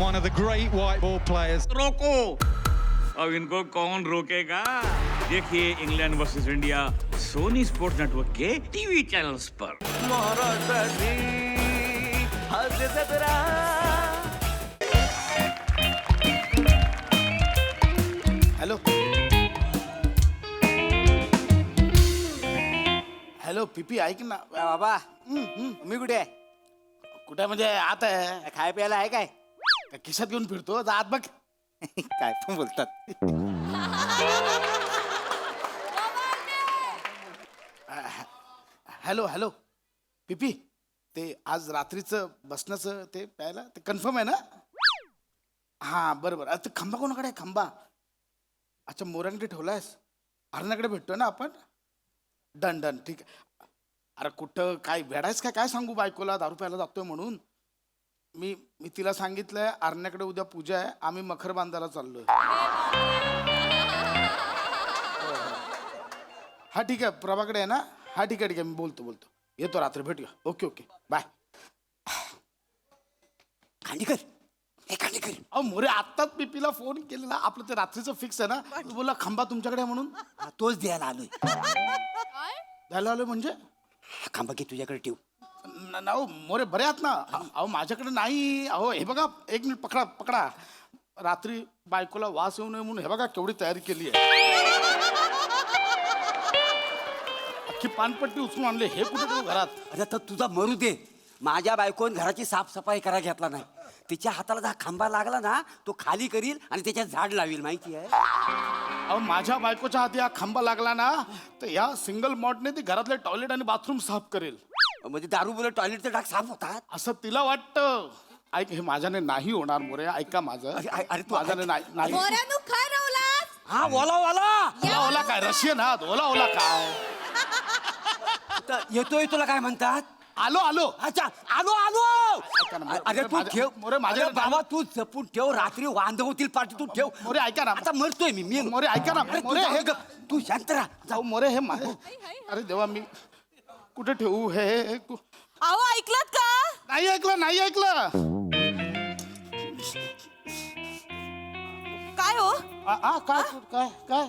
one of the great white ball players. रोको, अब इनको कौन रोकेगा? देखिए England versus India Sony sports network के टीवी चैनल्स पर। हॅलो हॅलो पीपी ऐक ना बाबा मी कुठे आहे? कुठे म्हणजे आता आहे खाय प्यायला आहे काय? का खिशात घेऊन फिरतो जा आत बघ काय पण बोलतात. हॅलो हॅलो पीपी ते आज रात्रीचं बसण्याचं ते प्यायला ते कन्फर्म आहे ना? हां बरं बरं ते खंबा कोणाकडे आहे खंबा? अच्छा मोरांकडे ठेवलायस हरणाकडे भेटतोय ना आपण. डन डन ठीक आहे. अरे कुठं काय भेडायच काय सांगू बायकोला दारू प्यायला जातोय म्हणून. मी मी तिला सांगितलंय आरण्याकडे उद्या पूजा आहे आम्ही मखर बांधायला चाललोय. हा ठीक आहे प्रभाकडे आहे ना? हा ठीक आहे मी बोलतो येतो रात्री भेटूया. Okay okay bye. खांडेकर हे खांडेकर अहो मोरे आत्ताच पीपीला फोन केलेला आपलं ते रात्रीचं फिक्स आहे ना. तू बोला खंबा तुमच्याकडे आहे म्हणून. तोच द्यायला आलोय. द्यायला आलोय म्हणजे खांबा घे तुझ्याकडे ठेव. अहो मोरे बरे आहात ना? अहो माझ्याकडे नाही. अहो हे बघा एक मिनिट पकडा रात्री बायकोला वास येऊ नये म्हणून हे बघा केवढी तयारी केली आहे. अख्खी पानपट्टी उचलून आणले हे कुठे ठेवू घरात? अरे तर तुझा मरू दे. माझ्या बायकोन घराची साफसफाई करा घेतला नाही. तिच्या हाताला जर खांबा लागला ना तो खाली करील आणि त्याच्यात झाड लावेल माहिती आहे. अहो माझ्या बायकोच्या हाती हा खांबा लागला ना तर या सिंगल मॉटने ती घरातले टॉयलेट आणि बाथरूम साफ करेल. म्हणजे दारू बोलत टॉयलेटचे डाग साफ होतात असं तिला वाटतं. ऐक हे माझ्याने नाही होणार मोरे ऐका माझं. अरे तू माझ्याने नाही. मोरानू खा रावलास. हा ओला ओला ओला काय रशियन आहात ओला ओला काय? येतोय तुला काय म्हणतात? आलो अच्छा आलो ऐका ना, अरे तू माझ्या- ठेव मोरे, माझ्या- अरे बाबा तू जपून ठेव. रात्री वांद होतील पाठी तू ठेव. मोरे ऐका ना आता मरतोय मी मोरे ऐका ना अरे मोरे हे तू शांत राहा. जाऊ मोरे हे अरे देवा मी कुठे ठेवू हे अहो ऐकलत का? नाही ऐकलं. काय हो? काय काय काय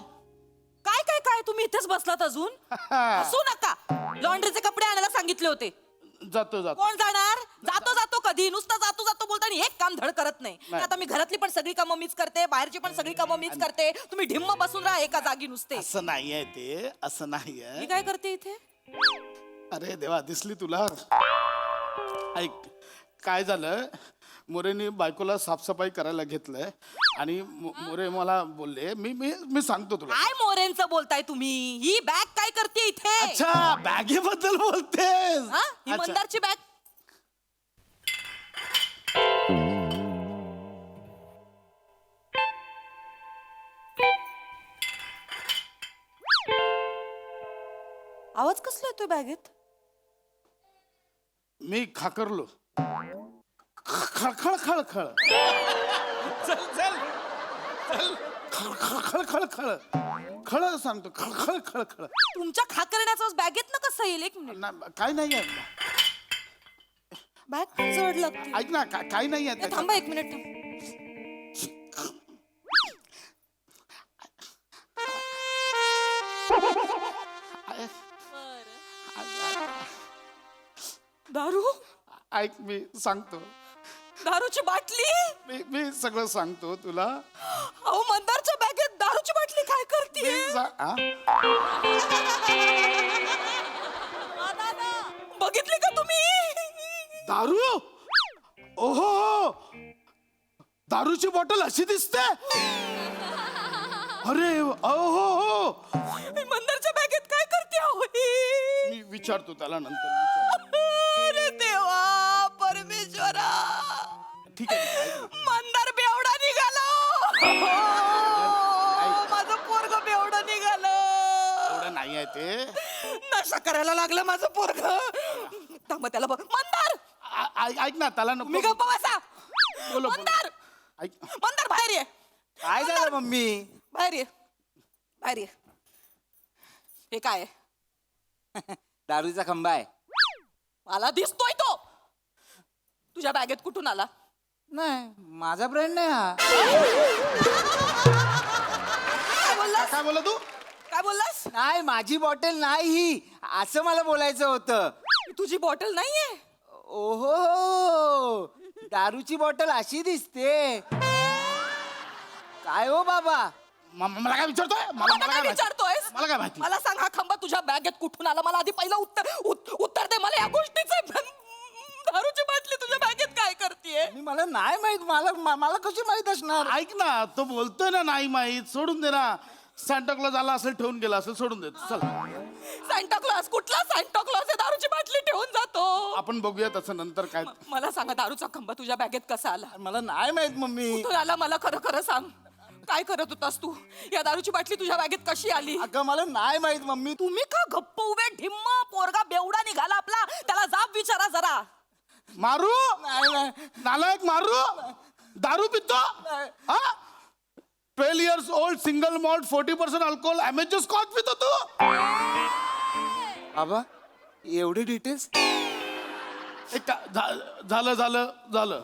काय काय काय तुम्ही इथेच बसलात अजून? हसू नका. लॉन्ड्रीचे कपडे आणायला सांगितले होते. जातो कोण जाणार? जातो कधी नुसतं जातो बोलता आणि एक काम धड करत नाही. नाही. आता मी घरातली पण सगळी कामं मीच करते बाहेरची पण सगळी कामं मीच करते. तुम्ही ढिम्म बसून राहा एका जागी नुसते. असं नाहीये ते असं मी नाहीये. काय करते इथे? अरे देवा दिसली तुला. ऐक काय झालं मोरेनी बायकोला साफसफाई करायला घेतलंय आणि मोरे मला बोलले मी मी मी सांगतो तुला. काय मोरेंचं बोलताय तुम्ही? ही बॅग काय करते इथे? अच्छा बॅगेबद्दल बोलतेस. हा? ही अच्छा. मंदारची बॅग. आवाज कसला येतोय बॅगेत? मी खाकरलो. खळखळ खळखळ खळ खळ खळ खळ सांगतो खळखळ खळखळ. तुमच्या खाकरण्याचा बॅगेत ना कसं येईल? एक मिनिट. काय नाहीये. बॅग पण जड लागते. ऐक ना काय नाहीये ए, थांबा एक मिनिट थांब. दारू? ऐक मी सांगतो. दारूची बाटली? मी सगळं सांगतो तुला. अहो मंदारच्या बॅगेत दारूची बाटली काय करते? बघितली का तुम्ही? दारू ओहो दारूची बॉटल अशी दिसते. अरे ओहो मंदारच्या बॅगेत काय करते? अहो ही? मी विचारतो त्याला नंतर. अरे देवा परमेश्वरा. ठीक आहे मंदार बेवडा निघाला. माझं पोरग बेवडा निघालं. एवढं नाही आहे ते. नशा करायला लागलं माझं पोरग. थांबा त्याला बघ. मंदार ऐक ना त्याला नको. मी गप्पा बसा. बोलो. मंदार ऐक मंदार बाहेर ये. काय झालं मम्मी? बाहेर ये. बाहेर ये. हे काय आहे? दारूचा खंबा आहे. मला दिसतोय तो. तुझ्या बॅगेत कुठून आला? नाही माझा ब्रँड नाही हा. काय बोललास काय बोला तू काय बोललास नाही माझी बॉटल नाही ही असं मला बोलायचं होतं. तुझी बॉटल नाहीये ओहो दारूची बॉटल अशी दिसते. काय हो बाबा मला काय विचारतोय मला मला काय काय विचारतोयस मला काय माहिती मला सांग हा खांबा तुझ्या बॅगेत कुठून आला मला आधी पहिलं उत्तर दे मला या गोष्टीचं दारूची बाटली तुझ्या बॅगेत काय करतेय मला नाही माहित मला कशी माहित असणार. ऐक ना तो बोलतोय ना नाही माहित सोडून दे ना. सांताक्लॉज आला असेल ठेवून गेला असेल सोडून दे चल सांता क्लॉज कुठला सांता क्लॉज आहे दारूची बाटली ठेवून जातो आपण बघूया तसं नंतर काय मला सांगा दारूचा खांबा तुझ्या बॅगेत कसा आला मला नाही माहित मम्मी. कुठून आला मला खरं खरं सांग काय करत होतास तू या दारूची बाटली तुझ्या बॅगेत कशी आली अगं मला नाही माहित मम्मी. तुम्ही का गप्प उभे ढिम्म पोरगा बेवडा निघाला आपला त्याला जाब विचारा जरा मारू नालायक मारू दारू पितो हा 12 years old single malt 40% alcohol अमेजर स्कॉच पितो तू बाबा एवढे डिटेल्स. झालं झालं झालं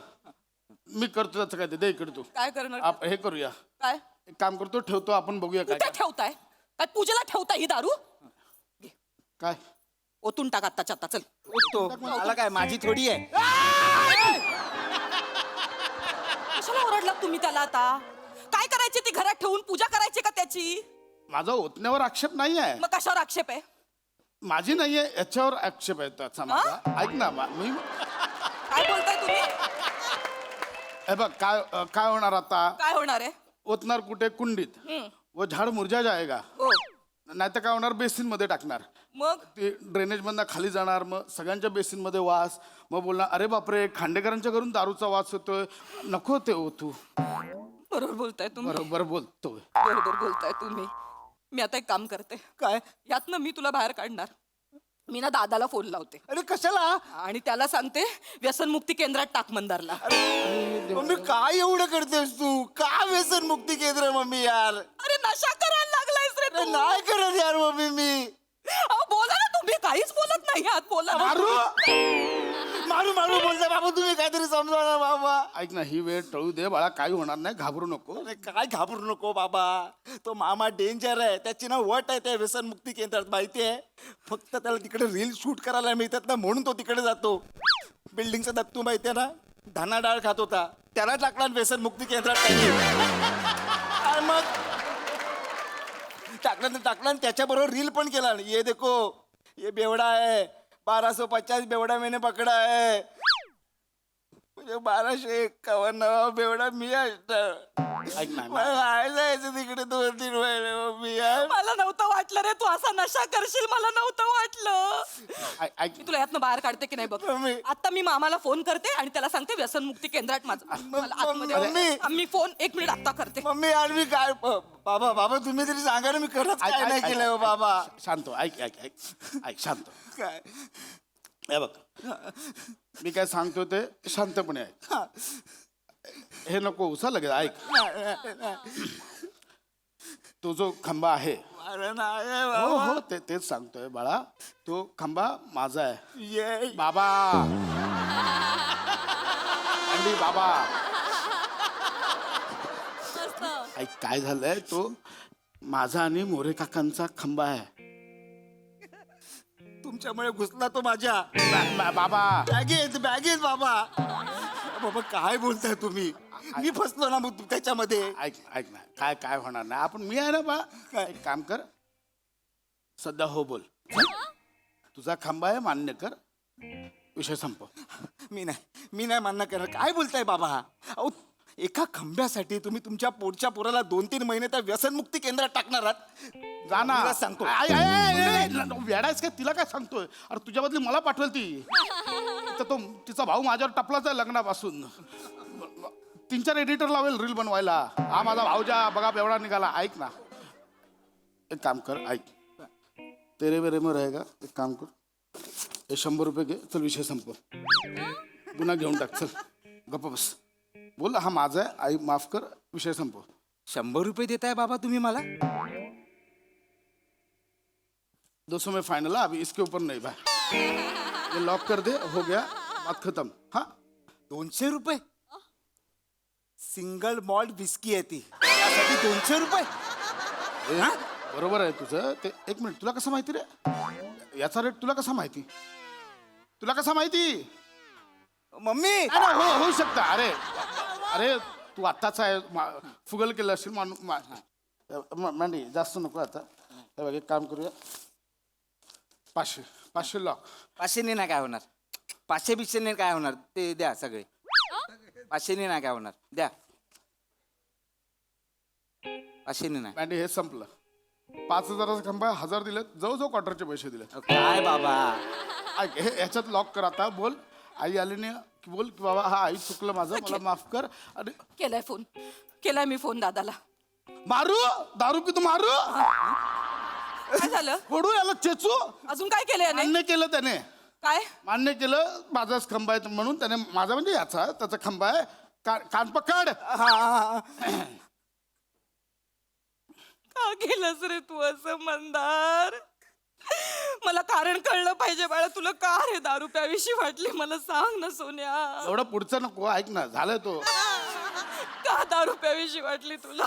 मी करतो त्याचं काय ते दे इकडे तू काय करणार हे करूया काय एक काम करतो ठेवतो आपण बघूया काय कुठे ठेवताय काय पूजेला ठेवताय ही दारू काय ओतून टाक आत्ताच्या आत्ता चल उठतो मला काय माझी थोडी आहे. कशाला ओरडलात तुम्ही त्याला आता काय करायची ती घरात ठेवून पूजा करायची का त्याची माझा ओतण्यावर आक्षेप नाही आहे मग कशावर आक्षेप आहे माझी नाहीये याच्यावर आक्षेप आहे त्याचा माझा ऐक ना मी काय बोलताय तुम्ही हे बघ काय काय होणार आता काय होणार आहे ओतणार कुठे कुंडीत व झाड मुरझा जाएगा हो नाही तर काय होणार बेसिन मध्ये टाकणार मग ते ड्रेनेज मधनं खाली जाणार मग सगळ्यांच्या बेसिन मध्ये वास मग बोलणार अरे बापरे खांडेकरांच्या घरून दारूचा वास होतोय नको ते ओतू बरोबर बोलताय तुम्ही बरोबर बोलतोय बरोबर बोलताय तुम्ही मी आता एक काम करते काय यातनं मी तुला बाहेर काढणार मी ना दादाला फोन लावते अरे कशाला आणि त्याला सांगते व्यसनमुक्ती केंद्रात टाक मंदारला मम्मी काय एवढं करतेस तू का व्यसन मुक्ती केंद्र मम्मी यार. अरे नशा करायला लागलायस रे अरे तू नाही करत यार मम्मी मी. अहो, बोला ना तुम्ही काहीच बोलत नाही आहात बोला ना. मारू मारू मारू बोलता बाबा तुम्ही काहीतरी समजा ना बाबा. ऐक ना ही वेळ टळू दे बाळा काही होणार नाही घाबरू नको अरे काय घाबरू नको बाबा तो मामा डेंजर आहे त्याची ना वट आहे त्या व्यसन मुक्ती केंद्रात माहिती आहे फक्त त्याला तिकडे रील शूट करायला मिळतात ना म्हणून तो तिकडे जातो. बिल्डिंगचा दत्तू माहिती आहे ना धाना डाळ खात होता त्याला टाकला व्यसन मुक्ती केंद्रात काय मग टाकला आणि त्याच्याबरोबर रील पण केला ये देखो ये बेवडा है 1250 बेवडा मैंने पकडा है म्हणजे 1251 बेवडा मी ऐक ना मला जायचं तिकडे 2-3 महिने मी यार. मला नव्हतं वाटलं रे तू असा नशा करशील मला नव्हतं वाटलं ऐक मी तुला यातनं बाहेर काढते की नाही बघ मम्मी. आता मी मामाला फोन करते आणि त्याला सांगते व्यसनमुक्ती केंद्रात माझं मला आतमध्ये मम्मी. मी फोन 1 मिनिट आता करते मम्मी यार मी काय बाबा बाबा तुम्ही तरी सांगा ना मी खरंच काय नाही केलंय हो बाबा. शांत हो, ऐक ऐक ऐक ऐक शांत हो. काय हे बघ मी काय सांगतो ते शांतपणे ऐक हे नको उसा लगेच ऐक तो जो खंबा आहे अरे नाही हो बाबा हो तेच सांगतोय बाळा तो खंबा माझा आहे ये बाबा अंडी बाबा ऐक काय झालंय तो माझा आणि मोरे काकांचा खंबा आहे तुमच्यामुळे घुसला तो माझ्या बाबा बॅगेत बाबा बाबा काय बोलताय तुम्ही मी फसलो ना मग त्याच्यामध्ये ऐक ऐक ना काय काय होणार नाही आपण मी आहे ना बा एक काम कर सध्या हो बोल तुझा खंबा आहे मान्य कर विषय संपव मी नाही मान्य करणार काय बोलताय बाबा अहो एका खंब्यासाठी तुम्ही तुमच्या पोटच्या पोराला 2-3 महिने त्या व्यसनमुक्ती केंद्रात टाकणार आहात जा ना तिला सांगतो. वेडायच काय तिला काय सांगतोय अरे तुझ्या बदली मला पाठवेल ती तर तो तिचा भाऊ माझ्यावर टपलाच आहे लग्नापासून 3-4 एडिटर लावेल रील बनवायला हा माझा भाऊजा बघा एवढा निघाला ऐक ना एक काम कर ऐक तेरे मेरे में रहेगा एक काम कर हे 100 रुपये घे चल विषय संपव गुन्हा घेऊन टाक चल गप्प बस बोल हा माझा आहे आई माफ कर विषय संपव 100 रुपये देताय बाबा तुम्ही मला 200 में फाइनल है अभी इसके ऊपर नहीं भाई ये लॉक कर दे हो गया बात खत्म हाँ 200 रुपये सिंगल मॉल्ट विस्की आहे ती त्यासाठी 200 रुपये. ए, बरोबर आहे तुझं ते. एक मिनिट, तुला कसं माहिती रे? याचा रेट तुला कसा माहिती? तुला कसा माहिती? मम्मी नाही, नाही, होऊ शकतं. अरे अरे तू आत्ताच आहे फुगल केलं असेल मांडी जास्त नको आता. हे बघ, एक काम करूया, 500 लॉक. 500 नाही काय होणार, 500 काय होणार, ते द्या सगळे. 500 नाही काय होणार, द्या. 500 नाही. मांडी हे संपलं. 5,000चा खंबा 1,000 दिले, जवळजवळ क्वार्टरचे पैसे दिले. काय बाबा, ऐक, हे याच्यात लॉक कर आता. बोल आई आली नाही की बोल की बाबा हा आई चुकलं माझं, मला माफ कर. अरे केलाय फोन, केलाय मी फोन दादाला. मारू दारू पितो मारू, काय झालं? फोडू याला, चेचू. अजून काय केलंय याने? मान्य केलं त्याने, काय? मान्य केलं माझाच खंबा आहे म्हणून. त्याने माझा म्हणजे याचा त्याचा खंबा आहे. कान पकड. का केलंस रे तू असं मंदार? मला कारण कळलं पाहिजे बाळा. तुला का रे दारू प्यावीशी वाटली मला सांग ना सोन्या. एवढं पुढचं नको, ऐक ना, झालं तो. का दारू प्यावीशी वाटली तुला?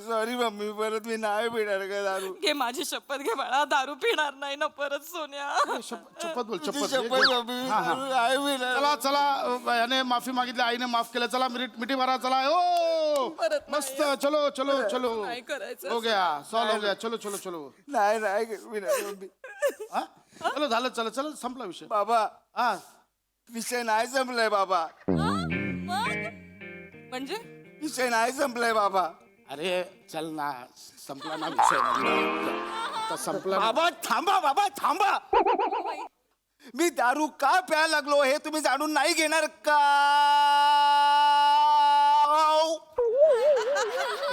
सॉरी मम्मी, परत मी नाही पिणार का दारू. घे माझी शपथ घे बाळा, दारू पिणार नाही ना परत सोन्या. शपथ बोल, तुझी शपथ. शपथ मम्मी, हा, हा. नाही पिणार. चला चला, याने माफी मागितली, आईने माफ केलं. चला मिठी मारा, चला. ओ परत नाही. मस्त, चलो चलो चलो. नाही करायचं. हो गया, सॉल्व हो गया. चलो चलो चलो. नाही पिणार मम्मी. हा? चलो झालं, चला चला, संपला विषय. बाबा, हा, विषय नाही संपलाय बाबा, म्हणजे विषय नाही संपलाय बाबा. अरे चल ना, संपला ना विषय. आता संपला ना. बाबा थांबा, बाबा थांबा. मी दारू का प्यायला लागलो हे तुम्ही जाणून नाही घेणार का?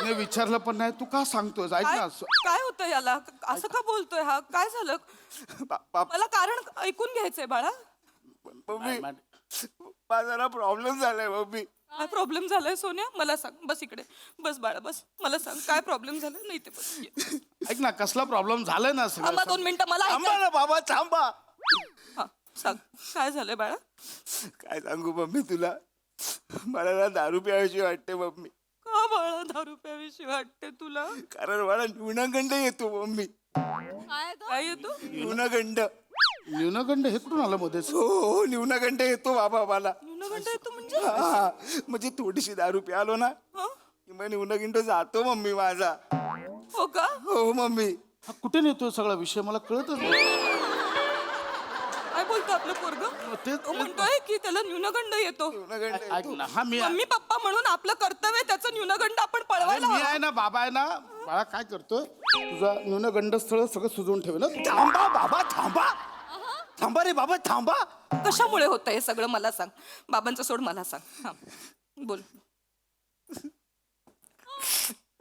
मी विचारलं पण नाही, तू का सांगतोय? ऐक काय ना. काय होतं याला? असं का बोलतोय हा? काय झालं? मला कारण ऐकून घ्यायचंय बाळा. मम्मी, माझा प्रॉब्लेम झालाय मम्मी. काय प्रॉब्लेम झालाय सोन्या? मला सांग. बस इकडे बस बाळा, बस. मला सांग काय प्रॉब्लेम झालाय. नाही ते बस ये. ऐक ना, कसला प्रॉब्लेम झालाय ना थांबा सगळं. 2 मिनिटं मला थांबा ऐकायचं. ना बाबा, थांबा. हा, सांग काय झालंय बाळा? काय सांगू मम्मी तुला, मला ना दारू प्यायची वाटते मम्मी. का बाळा दारू प्यावीशी वाटते तुला? कारण मला न्यूनगंड येतो मम्मी. काय येतो? न्यूनगंड. न्यूनगंड हे कुठून आलं मध्येच? हो, न्यूनगंड येतो बाबा मला. न्यूनगंड येतो म्हणजे? हा, म्हणजे थोडीशी दारू प्यालो ना हा? की मग न्यूनगंड जातो मम्मी माझा. हो का? हो मम्मी. हा, कुठे नेतोय सगळा विषय, मला कळतच नाही. काय बोलतो आपलं पोरग? तो म्हणतोय की त्याला न्यूनगंड येतो. न्यूनगंड ऐक येतो. ना, हा मी मम्मी पप्पा म्हणून आपलं कर्तव्य त्याचं न्यूनगंड आपण अरे, पळवायला मी हवं. आहे ना, बाबा आहे ना. बाळा काय करतोय, तुझा न्यूनगंड स्थळ सगळं सुजवून ठेव ना. थांबा बाबा, थांबा. थांबा रे बाबा, थांबा. कशामुळे होतं हे सगळं मला सांग. बाबांचं सोड, मला सांग. हा बोल.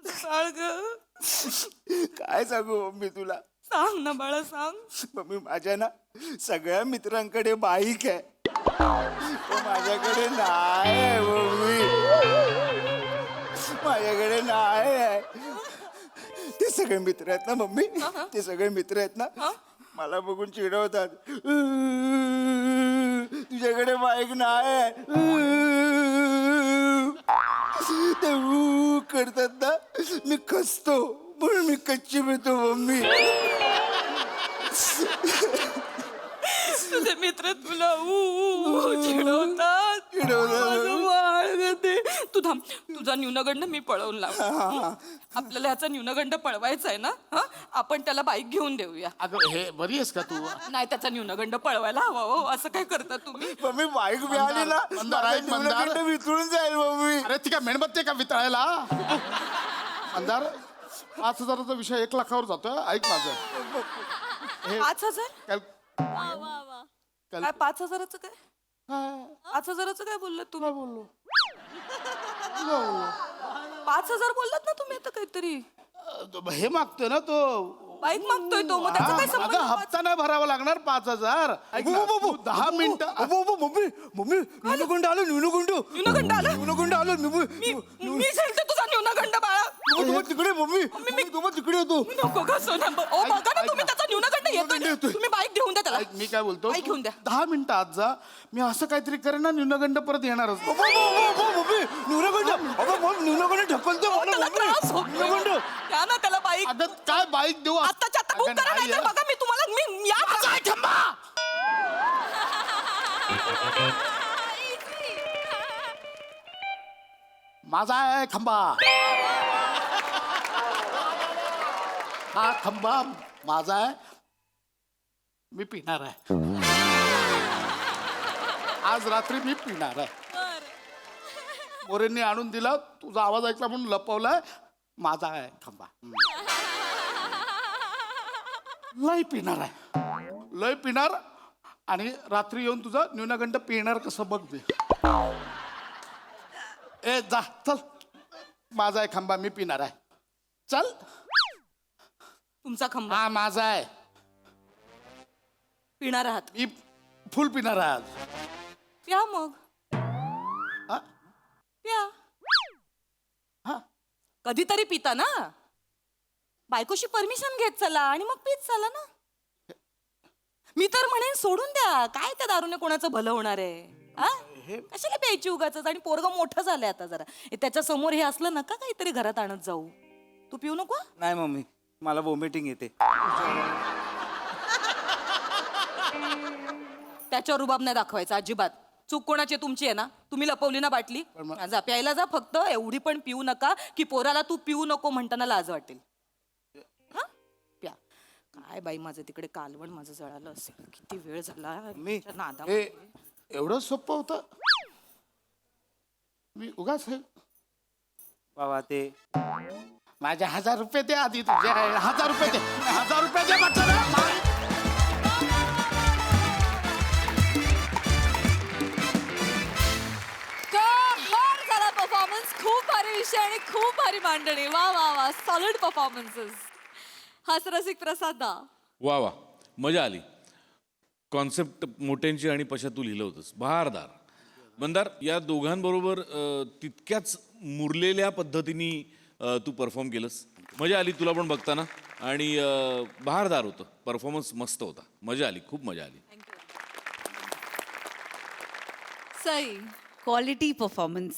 बाळ ग, काय सांगू मम्मी तुला. सांग ना बाळा, सांग. मम्मी, माझ्या ना सगळ्या मित्रांकडे बाईक आहे, पण माझ्याकडे नाही आहे मम्मी. माझ्याकडे नाही आहे. ते सगळे मित्र आहेत ना मम्मी, ते सगळे मित्र आहेत ना, मला बघून चिडवतात. तुझ्याकडे बाईक नाही आहे. ते करतात ना, मी खचतो, म्हणून मी कच्ची मिळतो मम्मी. तुझे मित्र तुला चिडवतात. माझं बाळ ग ते. तू थांब, तुझा न्यूनगंड मी पळवून लाव. आपल्याला ह्याचा न्यूनगंड पळवायचा आहे ना. हा, आपण त्याला बाईक घेऊन देऊया. अगं हे बरी आहेस का तू? नाही, त्याचा न्यूनगंड पळवायला हवा हो. असं काय करता तुम्ही? मम्मी, बाईक मिळाली ना, मंदार आहे, माझा मंदार. न्यूनगंड विसरून जाईल मम्मी. अरे ती काय मेणबत्ती का वितळायला? अंधार 5,000चा विषय 1 लाखावर जातोय. ऐक माझं. 5,000? काय? काय 5,000चं काय? 5,000चं काय बोललात तुम्ही? बोललो 5,000 बोललात ना तुम्ही आता काहीतरी. हे मागतोय ना तो. बाईक मागतोय तो, मग त्याचा काय संबंध? अगं, हप्ता नाही भरावा लागणार 5,000. ऐक ना, तू 10 मिनिटं. मम्मी, मम्मी, न्यूनगंड आलो, न्यूनगंड. न्यूनगंड आलं? न्यूनगंड आलो. मी झेलते तुझा न्यूनगंड बाळा. तुम्ही तिकडे मम्मी, तुम्ही तिकडे येतो. नको का सोन्या. ओ बघा ना तुम्ही, त्याचा न्यूनगंड न्यूनगंड येतोय. तुम्ही बाईक घेऊन द्या त्याला. ऐक, मी काय बोलतो बाईक घेऊन द्या. 10 मिनिटं आज जा, मी असं काहीतरी करेन ना न्यूनगंड परत येणारच. न्यूनगंड ढकलतो मला, त्याला बापरे. त्रास होतोय. न्यूनगंड. द्या ना त्याला बाईक. अगं काय बाईक देऊ आत्ताच्या आता बुक अगं, करा, नाही नाहीतर आहे. बघा मी तुम्हाला या माझा आहे खंबा. माझा आहे खंबा. हा खंबा माझा आहे, मी पिणार आहे. आज रात्री मी पिणार आहे. मोरेंनी आणून दिला, तुझा आवाज ऐकला म्हणून लपवलाय. माझा आहे खंबा. लय पिणार आहे, लय पिणार. आणि रात्री येऊन तुझा न्यूनगंड पिणार कसं बघ मी. ए जा चल, माझा आहे खंबा, मी पिणार आहे. चल. तुमचा खंबा हा माझा आहे, पिणार आहात. मी फुल पिणार आहे आज. प्या मग, हा? प्या. हा? कधीतरी पिता ना, बायकोशी परमिशन घेत चला आणि मग पीत चला ना. मी तर म्हणेन सोडून द्या, काय त्या दारूने कोणाचं भलं होणार आहे. हा? कशाला प्यायची उगाच. आणि पोरगं मोठं झालंय आता जरा. त्याच्या समोर हे असलं नका काहीतरी घरात आणत जाऊ. तू पिऊ नको. नाही मम्मी, मला वॉमिटिंग येते. त्याच्यावर रुबाब नाही दाखवायचा अजिबात. चूक कोणाची आहे? तुमची आहे ना. तुम्ही लपवली ना बाटली. जा प्यायला जा, फक्त एवढी पण पिऊ नका की पोराला तू पिऊ नको म्हणताना लाज वाटेल. हा? प्या. काय बाई, माझं तिकडे कालवण माझं जळालं असेल. किती वेळ झाला मी त्या नादा. हे एवढं सोपं होतं. मी उगाच हे बाबा ते माझे 1000 रुपये दे आधी. तुझे 1000 रुपये दे. 1000 रुपये दे म्हटलं ना. कहर झाला परफॉर्मन्स. खूप भारी विषय आणि खूप भारी मांडणी. वा वा वा, सॉलिड परफॉर्मन्सेस. हास्यरसिक प्रसाद दा. वा वा, मजा आली. कॉन्सेप्ट मोठ्यांची आणि पशा तू लिहिलं होतंस, बहारदार. मंदार, या दोघांबरोबर तितक्याच मुरलेल्या पद्धतीने तू परफॉर्म केलंस. मजा आली तुला पण बघताना. आणि बहारदार होतं परफॉर्मन्स, मस्त होता. मजा आली, खूप मजा आली. सई. Quality performance.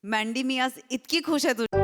मँडी, मी आज इतकी खुश आहे तुझी.